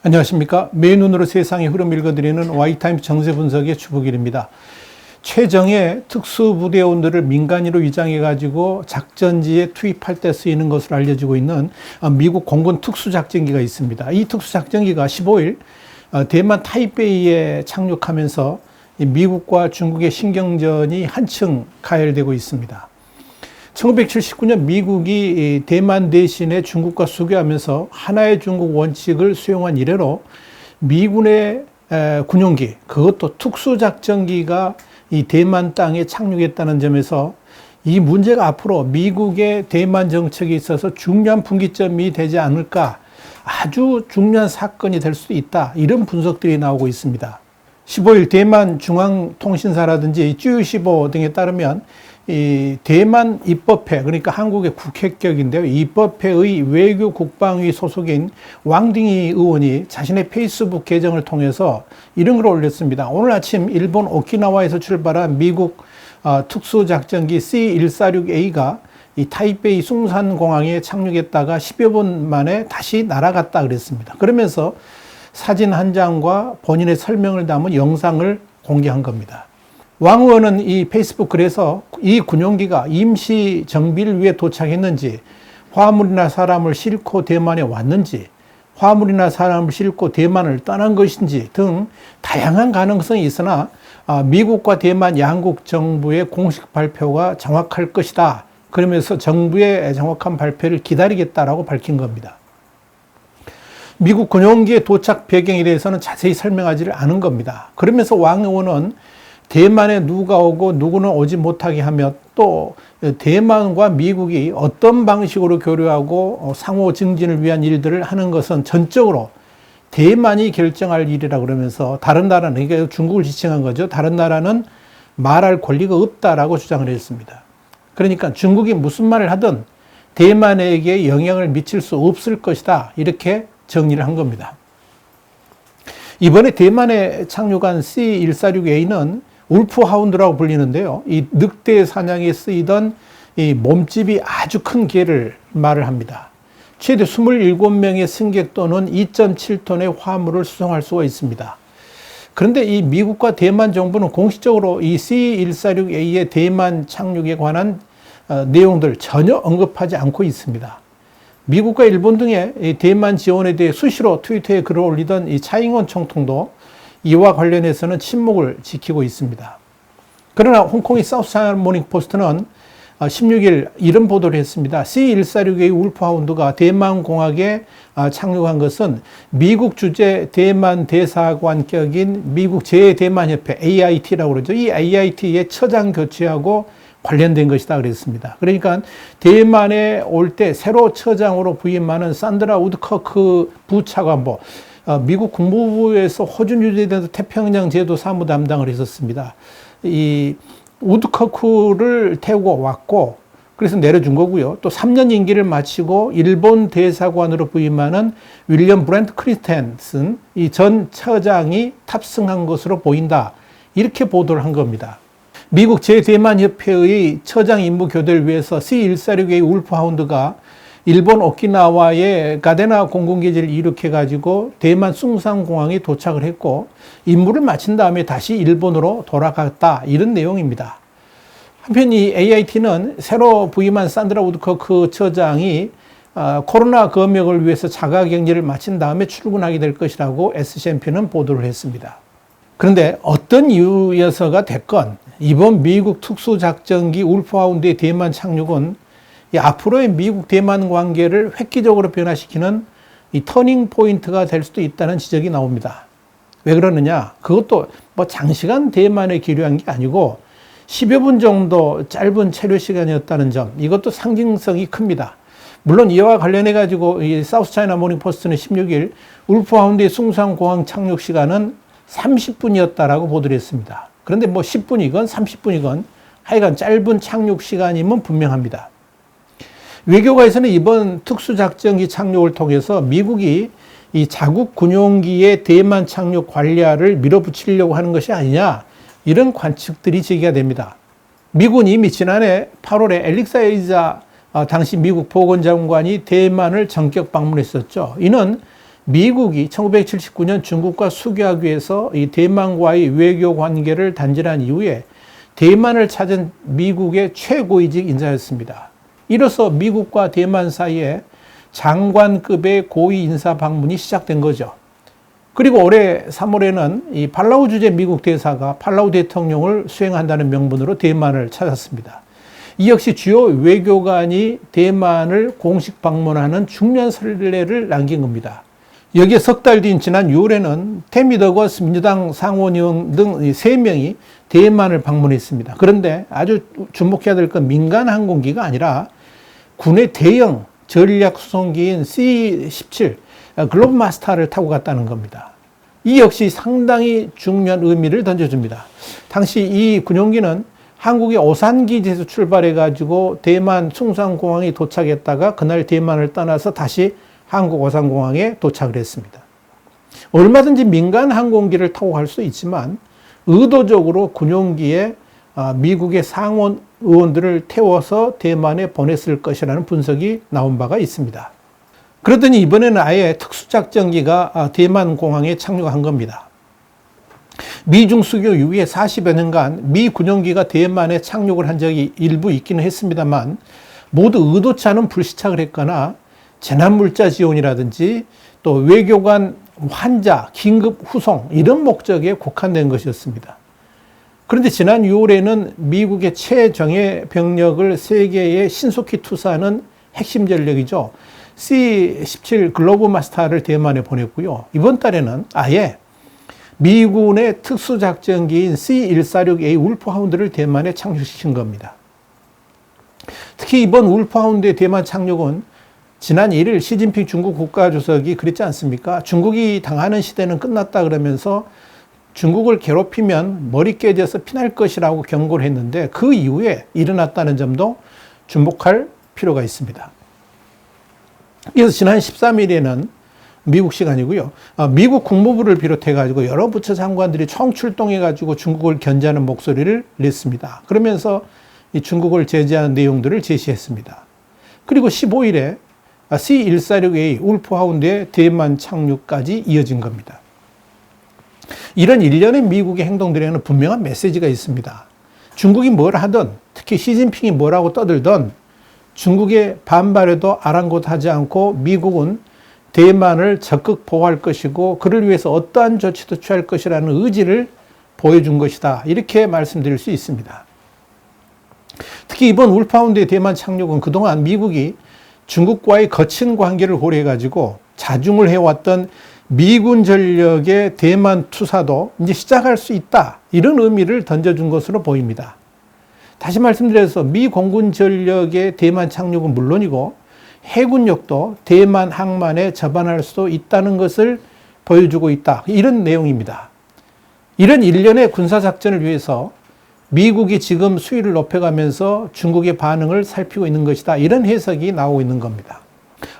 안녕하십니까. 매일 눈으로 세상의 흐름 읽어드리는 Y타임스 정세 분석의 주북일입니다. 최정예 특수부대원들을 민간인으로 위장해가지고 작전지에 투입할 때 쓰이는 것으로 알려지고 있는 미국 공군 특수작전기가 있습니다. 이 특수작전기가 15일 대만 타이베이에 착륙하면서 미국과 중국의 신경전이 한층 가열되고 있습니다. 1979년 미국이 대만 대신에 중국과 수교하면서 하나의 중국 원칙을 수용한 이래로 미군의 군용기, 그것도 특수작전기가 이 대만 땅에 착륙했다는 점에서 이 문제가 앞으로 미국의 대만 정책에 있어서 중요한 분기점이 되지 않을까, 아주 중요한 사건이 될 수도 있다, 이런 분석들이 나오고 있습니다. 15일 대만 중앙통신사라든지 쯔유시보 등에 따르면 이 대만 입법회, 그러니까 한국의 국회격인데요. 입법회의 외교국방위 소속인 왕딩이 의원이 자신의 페이스북 계정을 통해서 이런 걸 올렸습니다. 오늘 아침 일본 오키나와에서 출발한 미국 특수작전기 C-146A가 이 타이베이 숭산공항에 착륙했다가 10여 분 만에 다시 날아갔다 그랬습니다. 그러면서 사진 한 장과 본인의 설명을 담은 영상을 공개한 겁니다. 왕 의원은 이 페이스북 글에서 이 군용기가 임시 정비를 위해 도착했는지, 화물이나 사람을 싣고 대만에 왔는지, 화물이나 사람을 싣고 대만을 떠난 것인지 등 다양한 가능성이 있으나 미국과 대만 양국 정부의 공식 발표가 정확할 것이다, 그러면서 정부의 정확한 발표를 기다리겠다라고 밝힌 겁니다. 미국 군용기의 도착 배경에 대해서는 자세히 설명하지를 않은 겁니다. 그러면서 왕 의원은 대만에 누가 오고 누구는 오지 못하게 하며, 또 대만과 미국이 어떤 방식으로 교류하고 상호 증진을 위한 일들을 하는 것은 전적으로 대만이 결정할 일이라 그러면서, 다른 나라는, 그러니까 중국을 지칭한 거죠. 다른 나라는 말할 권리가 없다라고 주장을 했습니다. 그러니까 중국이 무슨 말을 하든 대만에게 영향을 미칠 수 없을 것이다, 이렇게 정리를 한 겁니다. 이번에 대만에 착륙한 C-146A는 울프하운드라고 불리는데요. 이 늑대 사냥에 쓰이던 이 몸집이 아주 큰 개를 말을 합니다. 최대 27명의 승객 또는 2.7톤의 화물을 수송할 수가 있습니다. 그런데 이 미국과 대만 정부는 공식적으로 이 C-146A의 대만 착륙에 관한 내용들 전혀 언급하지 않고 있습니다. 미국과 일본 등의 대만 지원에 대해 수시로 트위터에 글을 올리던 이 차잉원 총통도 이와 관련해서는 침묵을 지키고 있습니다. 그러나 홍콩의 사우스차이나 모닝포스트는 16일 이런 보도를 했습니다. C-146A 울프하운드가 대만공항에 착륙한 것은 미국 주재 대만 대사관격인 미국 제-대만협회 AIT라고 그러죠. 이 AIT의 처장 교체하고 관련된 것이다 그랬습니다. 그러니까 대만에 올 때 새로 처장으로 부임하는 산드라 우드커크 부차관보, 미국 국무부에서 호주 뉴질랜드 태평양 제도 사무 담당을 했었습니다. 이 우드커크를 태우고 왔고, 그래서 내려준 거고요. 또 3년 임기를 마치고 일본 대사관으로 부임하는 윌리엄 브랜트 크리스텐슨 이 전 처장이 탑승한 것으로 보인다, 이렇게 보도를 한 겁니다. 미국 제-대만협회의 처장 임무 교대를 위해서 C-146A 울프하운드가 일본 오키나와의 가데나 공군기지를 이륙해가지고 대만 숭산공항에 도착을 했고, 임무를 마친 다음에 다시 일본으로 돌아갔다, 이런 내용입니다. 한편 이 AIT는 새로 부임한 산드라 우드커크 처장이 코로나 검역을 위해서 자가격리를 마친 다음에 출근하게 될 것이라고 SCMP는 보도를 했습니다. 그런데 어떤 이유여서가 됐건 이번 미국 특수작전기 울프하운드의 대만 착륙은 앞으로의 미국 대만 관계를 획기적으로 변화시키는 이 터닝 포인트가 될 수도 있다는 지적이 나옵니다. 왜 그러느냐? 그것도 뭐 장시간 대만에 기류한 게 아니고 10여 분 정도 짧은 체류 시간이었다는 점, 이것도 상징성이 큽니다. 물론 이와 관련해 가지고 이 사우스차이나 모닝포스트는 16일 울프하운드의 숭산공항 착륙 시간은 30분이었다라고 보도를 했습니다. 그런데 뭐 10분이건 30분이건 하여간 짧은 착륙 시간이면 분명합니다. 외교가에서는 이번 특수작전기 착륙을 통해서 미국이 이 자국 군용기의 대만 착륙 관리를 밀어붙이려고 하는 것이 아니냐, 이런 관측들이 제기가 됩니다. 미국은 이미 지난해 8월에 엘릭사 에이자 당시 미국 보건장관이 대만을 전격 방문했었죠. 이는 미국이 1979년 중국과 수교하기 위해서 이 대만과의 외교 관계를 단절한 이후에 대만을 찾은 미국의 최고위직 인사였습니다. 이로써 미국과 대만 사이에 장관급의 고위 인사 방문이 시작된 거죠. 그리고 올해 3월에는 이 팔라우 주재 미국 대사가 팔라우 대통령을 수행한다는 명분으로 대만을 찾았습니다. 이 역시 주요 외교관이 대만을 공식 방문하는 중요한 선례를 남긴 겁니다. 여기에 석 달 뒤인 지난 6월에는 태미 더거스 민주당 상원의원 등 3명이 대만을 방문했습니다. 그런데 아주 주목해야 될 건 민간 항공기가 아니라 군의 대형 전략 수송기인 C-17 글로브 마스터를 타고 갔다는 겁니다. 이 역시 상당히 중요한 의미를 던져줍니다. 당시 이 군용기는 한국의 오산기지에서 출발해가지고 대만 숭상공항에 도착했다가 그날 대만을 떠나서 다시 한국 오산공항에 도착을 했습니다. 얼마든지 민간 항공기를 타고 갈 수 있지만 의도적으로 군용기에 미국의 상원 의원들을 태워서 대만에 보냈을 것이라는 분석이 나온 바가 있습니다. 그러더니 이번에는 아예 특수작전기가 대만 공항에 착륙한 겁니다. 미중 수교 이후에 40여 년간 미 군용기가 대만에 착륙을 한 적이 일부 있기는 했습니다만 모두 의도치 않은 불시착을 했거나 재난물자 지원이라든지 또 외교관 환자 긴급 후송 이런 목적에 국한된 것이었습니다. 그런데 지난 6월에는 미국의 최정예 병력을 세계에 신속히 투사하는 핵심 전력이죠. C-17 글로브 마스터를 대만에 보냈고요. 이번 달에는 아예 미군의 특수작전기인 C-146A 울프하운드를 대만에 착륙시킨 겁니다. 특히 이번 울프하운드의 대만 착륙은 지난 1일 시진핑 중국 국가주석이 그랬지 않습니까? 중국이 당하는 시대는 끝났다 그러면서 중국을 괴롭히면 머리 깨져서 피날 것이라고 경고를 했는데 그 이후에 일어났다는 점도 주목할 필요가 있습니다. 그래서 지난 13일에는 미국 시간이고요. 미국 국무부를 비롯해가지고 여러 부처 장관들이 총출동해가지고 중국을 견제하는 목소리를 냈습니다. 그러면서 이 중국을 제재하는 내용들을 제시했습니다. 그리고 15일에 C-146A 울프하운드의 대만 착륙까지 이어진 겁니다. 이런 일련의 미국의 행동들에는 분명한 메시지가 있습니다. 중국이 뭘 하든 특히 시진핑이 뭐라고 떠들든 중국의 반발에도 아랑곳하지 않고 미국은 대만을 적극 보호할 것이고 그를 위해서 어떠한 조치도 취할 것이라는 의지를 보여준 것이다. 이렇게 말씀드릴 수 있습니다. 특히 이번 울프하운드의 대만 착륙은 그동안 미국이 중국과의 거친 관계를 고려해가지고 자중을 해왔던 미군 전력의 대만 투사도 이제 시작할 수 있다. 이런 의미를 던져준 것으로 보입니다. 다시 말씀드려서 미 공군 전력의 대만 착륙은 물론이고 해군력도 대만 항만에 접안할 수도 있다는 것을 보여주고 있다. 이런 내용입니다. 이런 일련의 군사작전을 위해서 미국이 지금 수위를 높여가면서 중국의 반응을 살피고 있는 것이다. 이런 해석이 나오고 있는 겁니다.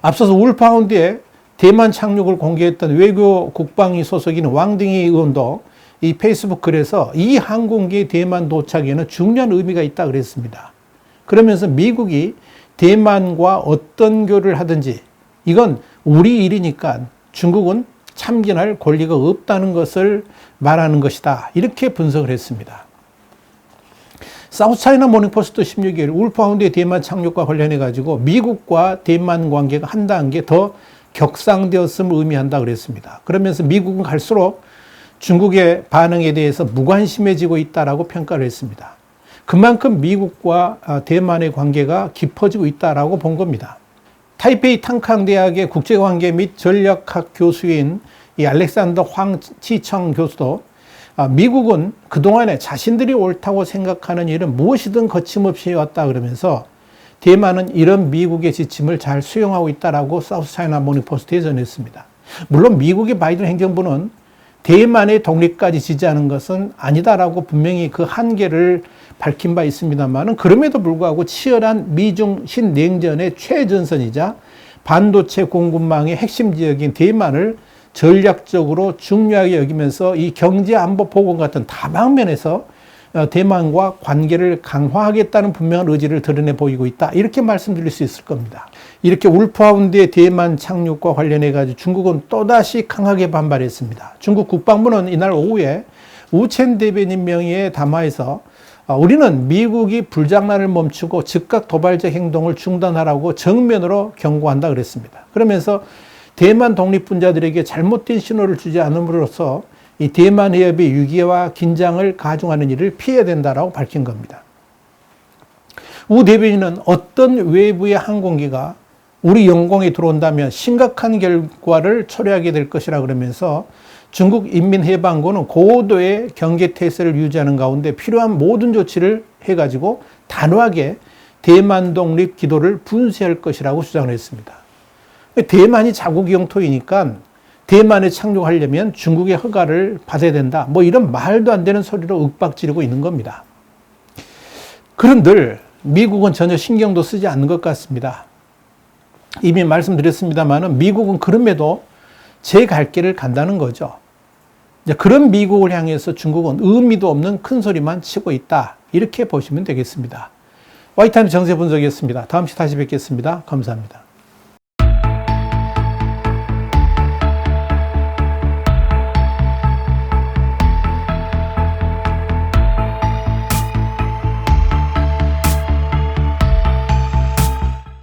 앞서서 울프하운드에 대만 착륙을 공개했던 외교 국방위 소속인 왕딩이 의원도 이 페이스북 글에서 이 항공기의 대만 도착에는 중요한 의미가 있다 그랬습니다. 그러면서 미국이 대만과 어떤 교류를 하든지 이건 우리 일이니까 중국은 참견할 권리가 없다는 것을 말하는 것이다. 이렇게 분석을 했습니다. 사우스차이나 모닝포스트 16일 울프하운드의 대만 착륙과 관련해 가지고 미국과 대만 관계가 한 단계 더 격상되었음을 의미한다 그랬습니다. 그러면서 미국은 갈수록 중국의 반응에 대해서 무관심해지고 있다라고 평가를 했습니다. 그만큼 미국과 대만의 관계가 깊어지고 있다라고 본 겁니다. 타이페이 탕캉 대학의 국제관계 및 전략학 교수인 이 알렉산더 황치청 교수도 미국은 그동안에 자신들이 옳다고 생각하는 일은 무엇이든 거침없이 해왔다 그러면서 대만은 이런 미국의 지침을 잘 수용하고 있다라고 사우스차이나 모닝포스트에 전했습니다. 물론 미국의 바이든 행정부는 대만의 독립까지 지지하는 것은 아니다라고 분명히 그 한계를 밝힌 바 있습니다만 그럼에도 불구하고 치열한 미중 신냉전의 최전선이자 반도체 공급망의 핵심 지역인 대만을 전략적으로 중요하게 여기면서 이 경제 안보 보건 같은 다방면에서 대만과 관계를 강화하겠다는 분명한 의지를 드러내 보이고 있다. 이렇게 말씀드릴 수 있을 겁니다. 이렇게 울프하운드의 대만 착륙과 관련해 가지고 중국은 또다시 강하게 반발했습니다. 중국 국방부는 이날 오후에 우첸 대변인 명의의 담화에서 우리는 미국이 불장난을 멈추고 즉각 도발적 행동을 중단하라고 정면으로 경고한다 그랬습니다. 그러면서 대만 독립분자들에게 잘못된 신호를 주지 않음으로써 이 대만 해협의 위기와 긴장을 가중하는 일을 피해야 된다라고 밝힌 겁니다. 우 대변인은 어떤 외부의 항공기가 우리 영공에 들어온다면 심각한 결과를 초래하게 될 것이라 그러면서 중국 인민해방군은 고도의 경계태세를 유지하는 가운데 필요한 모든 조치를 해가지고 단호하게 대만 독립 기도를 분쇄할 것이라고 주장을 했습니다. 대만이 자국 영토이니까 대만에 착륙하려면 중국의 허가를 받아야 된다. 뭐 이런 말도 안 되는 소리로 윽박지르고 있는 겁니다. 그런들 미국은 전혀 신경도 쓰지 않는 것 같습니다. 이미 말씀드렸습니다만 미국은 그럼에도 제 갈 길을 간다는 거죠. 그런 미국을 향해서 중국은 의미도 없는 큰 소리만 치고 있다. 이렇게 보시면 되겠습니다. 와이타임즈 정세 분석이었습니다. 다음 시간에 다시 뵙겠습니다. 감사합니다.